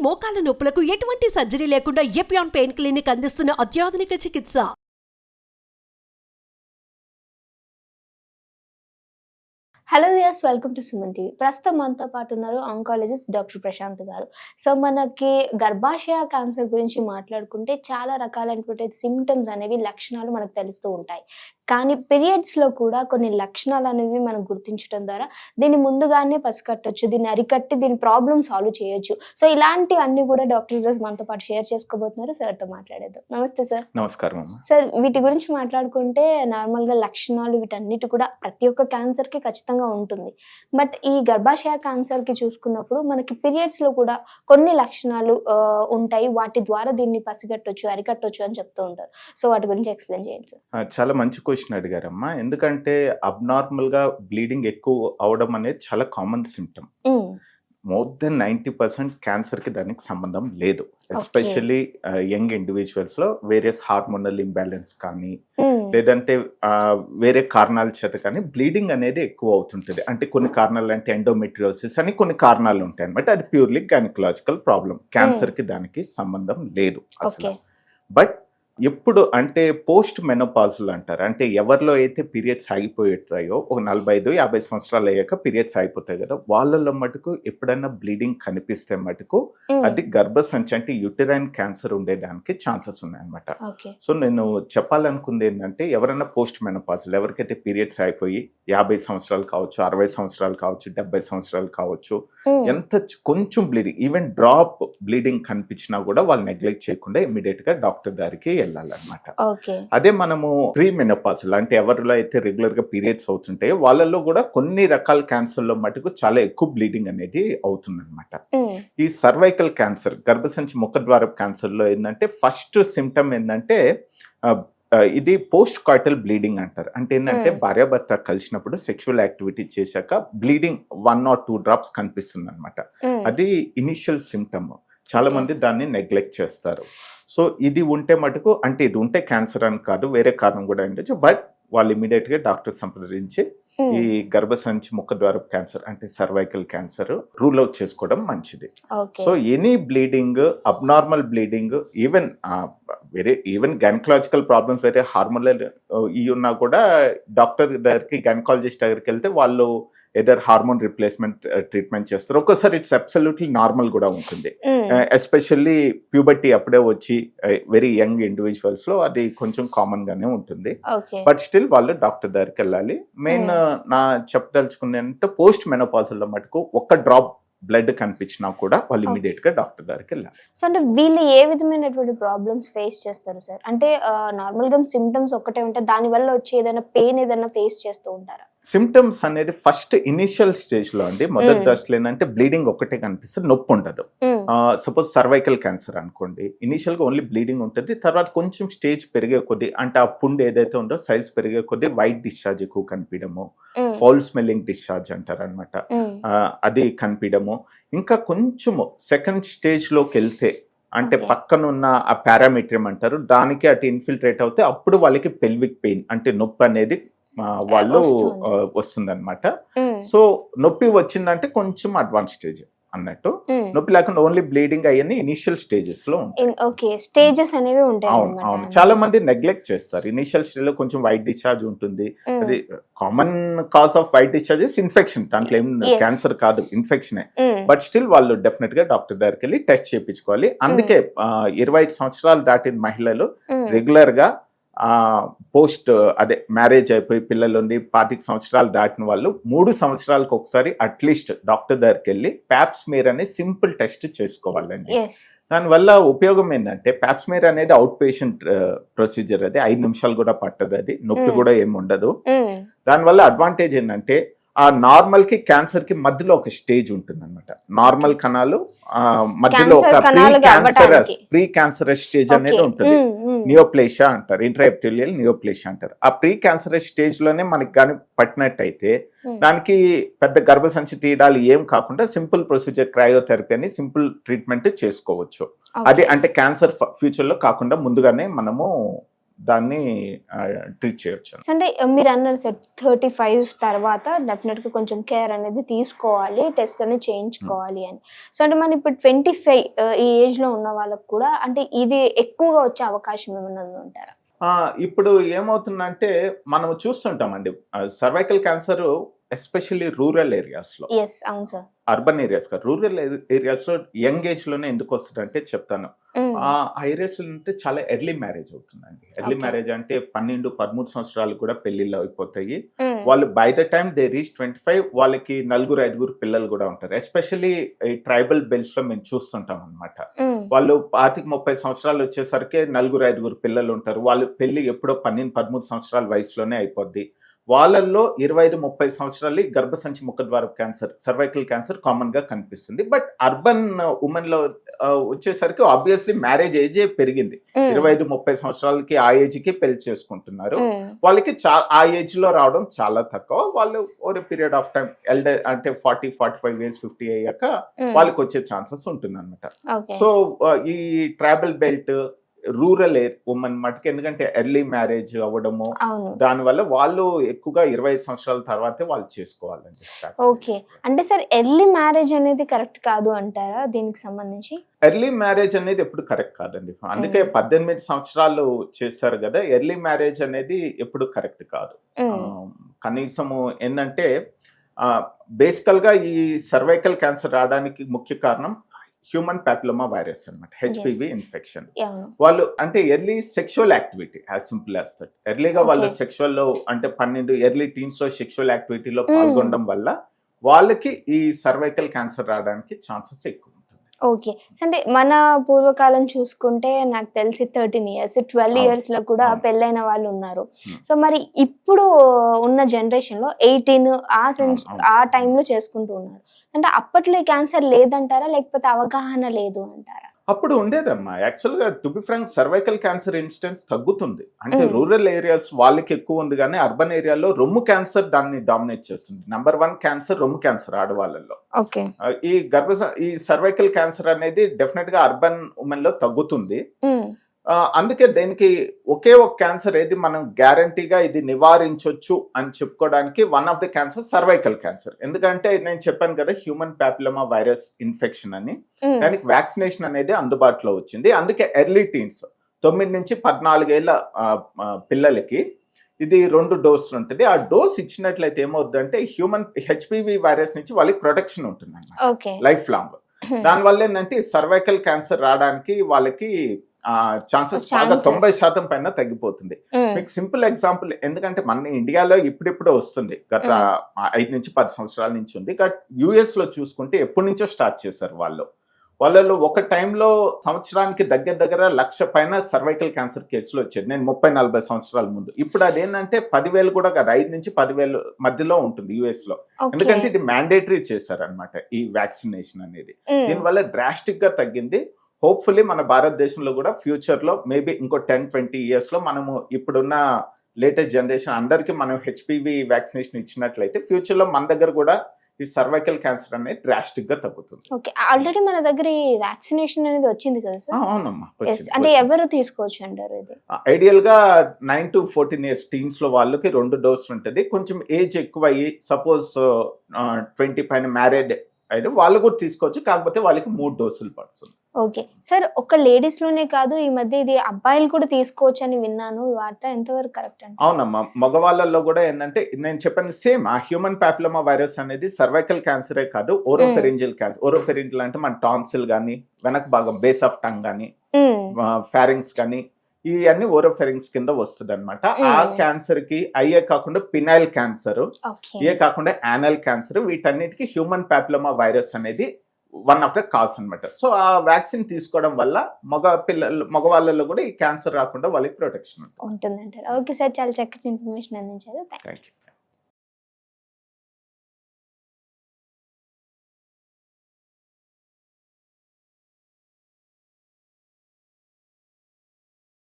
మోకాల నొప్పులకు ఎటువంటి సర్జరీ లేకుండా ఎపియాన్ పెయిన్ క్లినిక్ అందిస్తున్న అత్యాధునిక చికిత్స. Hello viewers, welcome to Suman TV. ప్రస్తుతం మనతో పాటు ఉన్నారు ఆంకాలజిస్ట్ డాక్టర్ ప్రశాంత్ గారు. సో మనకి గర్భాశయ క్యాన్సర్ గురించి మాట్లాడుకుంటే చాలా రకాలైనటువంటి సిమ్టమ్స్ అనేవి, లక్షణాలు మనకు తెలుస్తూ ఉంటాయి. కానీ పీరియడ్స్లో కూడా కొన్ని లక్షణాలు అనేవి మనం గుర్తించడం ద్వారా దీన్ని ముందుగానే పసిగట్టొచ్చు, దీన్ని అరికట్టి దీని ప్రాబ్లమ్ సాల్వ్ చేయొచ్చు. సో ఇలాంటి అన్ని కూడా డాక్టర్ ఈరోజు మనతో పాటు షేర్ చేసుకోబోతున్నారు. సార్తో మాట్లాడేద్దాం. నమస్తే సార్. నమస్కారం. సార్, వీటి గురించి మాట్లాడుకుంటే నార్మల్గా లక్షణాలు వీటన్నిటి కూడా ప్రతి ఒక్క క్యాన్సర్కి ఖచ్చితంగా ఉంటుంది. బట్ ఈ గర్భాశయ క్యాన్సర్కి చూసుకున్నప్పుడు మనకి పీరియడ్స్లో కూడా కొన్ని లక్షణాలు ఉంటాయి. వాటి ద్వారా దీన్ని పసిగట్టొచ్చు, అరికట్టొచ్చు అని చెప్తూ ఉంటారు. సో వాటి గురించి ఎక్స్ప్లెయిన్ చేయండి సార్. చాలా మంచి క్వశ్చన్ అడిగారమ్మా. ఎందుకంటే అబ్నార్మల్ గా బ్లీడింగ్ ఎక్కువ అవడం అనేది చాలా common symptom. More than 90% cancer కి దానికి సంబంధం లేదు. ఎస్పెషల్లీ యంగ్ ఇండివిజువల్స్ లో వేరియస్ హార్మోనల్ ఇంబ్యాలెన్స్ కానీ లేదంటే వేరే కారణాల చేత కానీ బ్లీడింగ్ అనేది ఎక్కువ అవుతుంటుంది. అంటే కొన్ని కారణాలు అంటే ఎండోమెట్రియోసిస్ అని కొన్ని కారణాలు ఉంటాయి అనమాట. అది ప్యూర్లీ గైనకలాజికల్ ప్రాబ్లం. క్యాన్సర్ కి దానికి సంబంధం లేదు అసలు. బట్ ఎప్పుడు అంటే పోస్ట్ మెనోపాజల్ అంటారు. అంటే ఎవరిలో అయితే పీరియడ్స్ ఆగిపోతాయో, ఒక 45-50 సంవత్సరాలు అయ్యాక పీరియడ్స్ ఆగిపోతాయి కదా, వాళ్ళలో మటుకు ఎప్పుడైనా బ్లీడింగ్ కనిపిస్తే మటుకు అది గర్భసంచి అంటే యూటరైన్ క్యాన్సర్ ఉండేదానికి ఛాన్సెస్ ఉన్నాయన్నమాట. సో నేను చెప్పాలనుకుంది ఏంటంటే, ఎవరైనా పోస్ట్ మెనోపాజల్, ఎవరికైతే పీరియడ్స్ అయిపోయి 50 సంవత్సరాలు కావచ్చు, 60 సంవత్సరాలు కావచ్చు, 70 సంవత్సరాలు కావచ్చు, ఎంత కొంచెం బ్లీడింగ్, ఈవెన్ డ్రాప్ బ్లీడింగ్ కనిపించినా కూడా వాళ్ళు నెగ్లెక్ట్ చేయకుండా ఇమ్మీడియట్ గా డాక్టర్ దగ్గరికి వెళ్ళాలన్నమాట. అదే మనము ప్రీ మెనోపాజల్ అంటే ఎవరిలో అయితే రెగ్యులర్ గా పీరియడ్స్ అవుతుంటాయో వాళ్ళల్లో కూడా కొన్ని రకాల క్యాన్సర్ లో మటుకు చాలా ఎక్కువ బ్లీడింగ్ అనేది అవుతుంది అనమాట. ఈ సర్వైకల్ క్యాన్సర్, గర్భసంచి ముఖద్వార క్యాన్సర్ లో ఏంటంటే ఫస్ట్ సిమ్టమ్ ఏంటంటే ఇది పోస్ట్ కాయిటల్ బ్లీడింగ్ అంటారు. అంటే ఏంటంటే భార్యాభర్త కలిసినప్పుడు సెక్షువల్ యాక్టివిటీ చేశాక బ్లీడింగ్ 1 or 2 drops కనిపిస్తుంది అనమాట. అది ఇనిషియల్ సిమ్టమ్. చాలా మంది దాన్ని నెగ్లెక్ట్ చేస్తారు. సో ఇది ఉంటే మటుకు, అంటే ఇది ఉంటే క్యాన్సర్ అని కాదు, వేరే కారణం కూడా ఉండొచ్చు. బట్ వాళ్ళు ఇమీడియట్ గా డాక్టర్ సంప్రదించి ఈ గర్భసంచి ముఖద్వార క్యాన్సర్ అంటే సర్వైకల్ క్యాన్సర్ రూల్ అవుట్ చేసుకోవడం మంచిది. So any bleeding, abnormal bleeding, even gynaecological problems, వేరే హార్మోనల్ ఇవి ఉన్నా కూడా డాక్టర్ దగ్గరికి, గైనకాలజిస్ట్ దగ్గరికి వెళ్తే వాళ్ళు ఏదర్ హార్మోన్ రిప్లేస్మెంట్ ట్రీట్మెంట్ చేస్తారు. ఒక్కోసారి ఇట్స్ అబ్సల్యూట్లీ నార్మల్ కూడా ఉంటుంది. ఎస్పెషల్లీ ప్యూబర్టీ అప్పుడే వచ్చి వెరీ యంగ్ ఇండివిజువల్స్ లో అది కొంచెం కామన్ గానే ఉంటుంది. బట్ స్టిల్ వాళ్ళు డాక్టర్ దగ్గరికి వెళ్ళాలి. మెయిన్ నా చెప్పదలుచుకుంది అంటే పోస్ట్ మెనోపాజల్ లో మటుకు ఒక్క డ్రాప్ బ్లడ్ కనిపించినా కూడా వాళ్ళు ఇమీడియట్ గా డాక్టర్ దగ్గరికి వెళ్ళాలి. సో అంటే వీళ్ళు ఏ విధమైనటువంటి ప్రాబ్లమ్స్ ఫేస్ చేస్తారు సార్? అంటే నార్మల్ గా సిమ్టమ్స్ ఒకటే ఉంటే దాని వల్ల వచ్చే ఏదైనా పెయిన్ ఏదైనా ఫేస్ చేస్తూ ఉంటారా? సిమ్టమ్స్ అనేది ఫస్ట్ ఇనిషియల్ స్టేజ్ లో అండి, మొదటి దశలో ఏంటంటే బ్లీడింగ్ ఒకటే కనిపిస్తుంది, నొప్పి ఉండదు. సపోజ్ సర్వైకల్ క్యాన్సర్ అనుకోండి, ఇనిషియల్ గా ఓన్లీ బ్లీడింగ్ ఉంటుంది. తర్వాత కొంచెం స్టేజ్ పెరిగే కొద్దీ, అంటే ఆ పుండు ఏదైతే ఉందో సైజ్ పెరిగే కొద్దీ వైట్ డిశ్చార్జ్ ఎక్కువ కనిపించడము, ఫౌల్ స్మెల్లింగ్ డిశ్చార్జ్ అంటారు అనమాట, అది కనిపించడము. ఇంకా కొంచెము సెకండ్ స్టేజ్ లోకి వెళ్తే, అంటే పక్కనున్న ఆ పారామీట్రియం అంటారు, దానికి అటు ఇన్ఫిల్ట్రేట్ అవుతే అప్పుడు వాళ్ళకి పెల్విక్ పెయిన్ అంటే నొప్పి అనేది వాళ్ళు వస్తుందన్నమాట. సో నొప్పి వచ్చిందంటే కొంచెం అడ్వాన్స్ స్టేజ్ అన్నట్టు. నొప్పి లేకుండా ఓన్లీ బ్లీడింగ్ అయ్యని ఇనిషియల్ స్టేజెస్ లో ఉంటాయి. అవును, చాలా మంది నెగ్లెక్ట్ చేస్తారు. ఇనిషియల్ స్టేజ్ లో కొంచెం వైట్ డిశ్చార్జ్ ఉంటుంది. అది common cause off white discharge infection, దాంట్లో ఏం క్యాన్సర్ కాదు, ఇన్ఫెక్షనే. బట్ స్టిల్ వాళ్ళు డెఫినెట్ గా డాక్టర్ దగ్గరికి వెళ్ళి టెస్ట్ చేయించుకోవాలి. అందుకే 25 సంవత్సరాలు దాటిన మహిళలు రెగ్యులర్ గా పోస్ట్ అదే మ్యారేజ్ అయిపోయి పిల్లలుండి 25 సంవత్సరాలు దాటిన వాళ్ళు 3 సంవత్సరాలకు ఒకసారి అట్లీస్ట్ డాక్టర్ దగ్గరికి వెళ్ళి ప్యాప్స్మియర్ అనే సింపుల్ టెస్ట్ చేసుకోవాలండి. దానివల్ల ఉపయోగం ఏంటంటే, ప్యాప్స్మియర్ అనేది అవుట్ పేషెంట్ ప్రొసీజర్. అది 5 నిమిషాలు కూడా పట్టదు, అది నొప్పి కూడా ఏమి ఉండదు. దానివల్ల అడ్వాంటేజ్ ఏంటంటే, ఆ నార్మల్ కి క్యాన్సర్ కి మధ్యలో ఒక స్టేజ్ ఉంటుంది అనమాట. నార్మల్ కణాలు మధ్యలో ఒక ప్రీ క్యాన్సరస్ స్టేజ్ అనేది ఉంటుంది. నియోప్లేషియా అంటారు, ఇంట్రాఎపిథెలియల్ నియోప్లేషియా అంటారు. ఆ ప్రీ క్యాన్సరస్ స్టేజ్ లోనే మనకి కానీ పట్టినట్టయితే దానికి పెద్ద గర్భసంచి తీయడాలు ఏం కాకుండా సింపుల్ ప్రొసీజర్, క్రయోథెరపీ అని సింపుల్ ట్రీట్మెంట్ చేసుకోవచ్చు. అది అంటే క్యాన్సర్ ఫ్యూచర్ లో కాకుండా ముందుగానే మనము దాన్ని ట్రీట్ చేయొచ్చు. అంటే మీరు అన్నారు సార్ 35 తర్వాత డెఫినెట్ గా కొంచెం కేర్ అనేది తీసుకోవాలి, టెస్ట్ అనేది చేయించుకోవాలి అని. సో అంటే మనం ఇప్పుడు 25 ఈ ఏజ్ లో ఉన్న వాళ్ళకి కూడా అంటే ఇది ఎక్కువగా వచ్చే అవకాశం ఏమైనా ఉంటారా? ఇప్పుడు ఏమవుతుందంటే మనం చూస్తుంటామండి cervical cancer especially rural areas లో. అవును సార్. అర్బన్ ఏరియాస్ కాదు, రూరల్ ఏరియాస్ లో యంగ్ ఏజ్ లోనే ఎందుకు వస్తుందంటే చెప్తాను. ఆ ఏరియాస్ లో అంటే చాలా ఎర్లీ మ్యారేజ్ అవుతుందండి. ఎర్లీ మ్యారేజ్ అంటే 12-13 సంవత్సరాలు కూడా పెళ్లిళ్ళు అయిపోతాయి. వాళ్ళు by the time they reach 25 వాళ్ళకి 4-5 పిల్లలు కూడా ఉంటారు. ఎస్పెషల్లీ ఈ ట్రైబల్ బెల్ట్స్ లో మేము చూస్తుంటాం అనమాట. వాళ్ళు 25-30 సంవత్సరాలు వచ్చేసరికి 4-5 పిల్లలు ఉంటారు. వాళ్ళు పెళ్లి ఎప్పుడో 12-13 సంవత్సరాల వయసులోనే అయిపోద్ది. వాళ్ళల్లో 25-30 సంవత్సరాలు గర్భసంచి ముఖద్వార క్యాన్సర్, సర్వైకల్ క్యాన్సర్ కామన్ గా కనిపిస్తుంది. బట్ అర్బన్ ఉమెన్ లో వచ్చేసరికి ఆబ్వియస్లీ మ్యారేజ్ ఏజే పెరిగింది. 25-30 సంవత్సరాలకి ఆ ఏజ్ కి పెళ్లి చేసుకుంటున్నారు. వాళ్ళకి ఆ ఏజ్ లో రావడం చాలా తక్కువ. వాళ్ళు over period of time elder అంటే 40-45 ఇయర్స్ 50 అయ్యాక వాళ్ళకి వచ్చే ఛాన్సెస్ ఉంటుంది అనమాట. సో ఈ ట్రైబల్ బెల్ట్ రూరల్ ఉమెన్ మటుకు ఎందుకంటే ఎర్లీ మ్యారేజ్ అవ్వడము, దానివల్ల వాళ్ళు ఎక్కువగా 25 సంవత్సరాల తర్వాతే వాళ్ళు చేసుకోవాలండి. ఓకే, అంటే సార్ ఎర్లీ మ్యారేజ్ అనేది కరెక్ట్ కాదు అంటారా దీనికి సంబంధించి? ఎర్లీ మ్యారేజ్ అనేది ఎప్పుడు కరెక్ట్ కాదండి. అందుకే 18 సంవత్సరాలు చేస్తారు కదా, ఎర్లీ మ్యారేజ్ అనేది ఎప్పుడు కరెక్ట్ కాదు. కనీసము ఏంటంటే బేసికల్ గా ఈ సర్వైకల్ క్యాన్సర్ రావడానికి ముఖ్య కారణం హ్యూమన్ ప్యాపిలోమా వైరస్ అన్నమాట, హెచ్పివి ఇన్ఫెక్షన్. వాళ్ళు అంటే early sexual activity, as simple as that. ఎర్లీగా వాళ్ళు సెక్షువల్ లో అంటే 12 ఎర్లీ టీన్స్ లో సెక్షువల్ యాక్టివిటీలో పాల్గొనడం వల్ల వాళ్ళకి ఈ సర్వైకల్ క్యాన్సర్ రావడానికి ఛాన్సెస్ ఎక్కువ. ఓకే, అంటే మన పూర్వకాలం చూసుకుంటే నాకు తెలిసి 13 years 12 years లో కూడా పెళ్ళైన వాళ్ళు ఉన్నారు. సో మరి ఇప్పుడు ఉన్న జనరేషన్ లో 18 ఆ టైంలో చేసుకుంటూ ఉన్నారు. అంటే అప్పట్లో ఈ క్యాన్సర్ లేదంటారా, లేకపోతే అవగాహన లేదు అంటారా? అప్పుడు ఉండేదమ్మా. యాక్చువల్గా to be frank cervical cancer incidence తగ్గుతుంది. అంటే రూరల్ ఏరియాస్ వాళ్ళకి ఎక్కువ ఉంది, కానీ అర్బన్ ఏరియాలో రొమ్ము క్యాన్సర్ దాన్ని డామినేట్ చేస్తుంది. నెంబర్ 1 క్యాన్సర్ రొమ్ము క్యాన్సర్ ఆడవాళ్ళలో. ఈ సర్వైకల్ క్యాన్సర్ అనేది డెఫినెట్ గా అర్బన్ ఉమెన్ లో తగ్గుతుంది. అందుకే దీనికి ఒకే ఒక క్యాన్సర్ ఏది మనం గ్యారంటీగా ఇది నివారించవచ్చు అని చెప్పుకోవడానికి one of the cancer cervical cancer. ఎందుకంటే నేను చెప్పాను కదా హ్యూమన్ ప్యాపిలోమా వైరస్ ఇన్ఫెక్షన్ అని, దానికి వ్యాక్సినేషన్ అనేది అందుబాటులో వచ్చింది. అందుకే ఎర్లీ టీన్స్ 9 నుంచి 14 ఏళ్ల పిల్లలకి ఇది 2 డోసులు ఉంటుంది. ఆ డోస్ ఇచ్చినట్లయితే ఏమవుతుందంటే హ్యూమన్ హెచ్పివి వైరస్ నుంచి వాళ్ళకి ప్రొటెక్షన్ ఉంటుంది అన్నమాట లైఫ్ లాంగ్. దానివల్ల ఏంటంటే సర్వైకల్ క్యాన్సర్ రావడానికి వాళ్ళకి ఛాన్సెస్ బాగా 90% పైన తగ్గిపోతుంది. మీకు సింపుల్ ఎగ్జాంపుల్, ఎందుకంటే మన ఇండియాలో ఇప్పుడిప్పుడే వస్తుంది, గత 5 నుంచి 10 సంవత్సరాల నుంచి ఉంది. బట్ యుఎస్ లో చూసుకుంటే ఎప్పటి నుంచో స్టార్ట్ చేశారు వాళ్ళలో ఒక టైంలో సంవత్సరానికి దగ్గర 1,00,000 పైన సర్వైకల్ క్యాన్సర్ కేసులు వచ్చేది. నేను 30-40 సంవత్సరాల ముందు. ఇప్పుడు అదేంటంటే 10,000 కూడా 5 నుంచి 10,000 మధ్యలో ఉంటుంది యుఎస్ లో. ఎందుకంటే ఇది మ్యాండేటరీ చేశారనమాట ఈ వ్యాక్సినేషన్ అనేది. దీనివల్ల డ్రాస్టిక్ గా తగ్గింది. హోప్ఫుల్లీ మన భారతదేశంలో కూడా ఫ్యూచర్ లో మేబీ ఇంకో 10-20 years లో మనము ఇప్పుడున్న లేటెస్ట్ జనరేషన్ అందరికి మనం హెచ్పివి వ్యాక్సినేషన్ ఇచ్చినట్లయితే ఫ్యూచర్ లో మన దగ్గర కూడా ఈ సర్వైకల్ క్యాన్సర్ అనేది డ్రాస్టిక్ గా తగ్గుతుంది. ఓకే, ఆల్రెడీ మన దగ్గర ఈ వ్యాక్సినేషన్ అనేది వచ్చింది కదా సార్? అవునమ్మా. అంటే ఎవరు తీసుకోవచ్చు అంటారు ఇది? ఐడియల్ గా 9 to 14 years టీన్స్ లో వాళ్ళకి 2 డోసులు ఉంటుంది. కొంచెం ఏజ్ ఎక్కువ అయ్యి సపోజ్ 20 పైన మ్యారేడ్ అయితే వాళ్ళు కూడా తీసుకోవచ్చు, కాకపోతే వాళ్ళకి 3 డోసులు పడుతుంది. ఓకే సార్, ఒక లేడీస్ లోనే కాదు ఈ మధ్య ఇది అబ్బాయిలు కూడా తీసుకోవచ్చు అని విన్నాను, ఈ వార్త ఎంతవరకు కరెక్ట్ అండి? అవునమ్మా, మగవాళ్ళలో కూడా ఏంటంటే నేను చెప్పాను సేమ్ ఆ హ్యూమన్ ప్యాపిలోమా వైరస్ అనేది సర్వైకల్ క్యాన్సరే కాదు, ఓరోఫెరింజియల్ క్యాన్సర్. ఓరోఫెరింజియల్ అంటే మన టాన్సిల్ కానీ వెనక భాగం బేస్ ఆఫ్ టంగ్ కానీ ఫారింగ్స్ కానీ ఇవన్నీ ఓరోఫెరింగ్స్ కింద వస్తుంది అనమాట. ఆ క్యాన్సర్ కి అయ్యే కాకుండా పినైల్ క్యాన్సర్, ఇయే కాకుండా యానల్ క్యాన్సర్, వీటన్నిటికీ హ్యూమన్ ప్యాపిలోమా వైరస్ అనేది వన్ ఆఫ్ ద కాజ్ అనమాట. సో ఆ వ్యాక్సిన్ తీసుకోవడం వల్ల మగవాళ్ళలో కూడా ఈ క్యాన్సర్ రాకుండా వాళ్ళకి ప్రొటెక్షన్ ఉంటుంది అంటారు. ఓకే సార్, చాలా చక్కటి ఇన్ఫర్మేషన్ అందించారు. Thank you.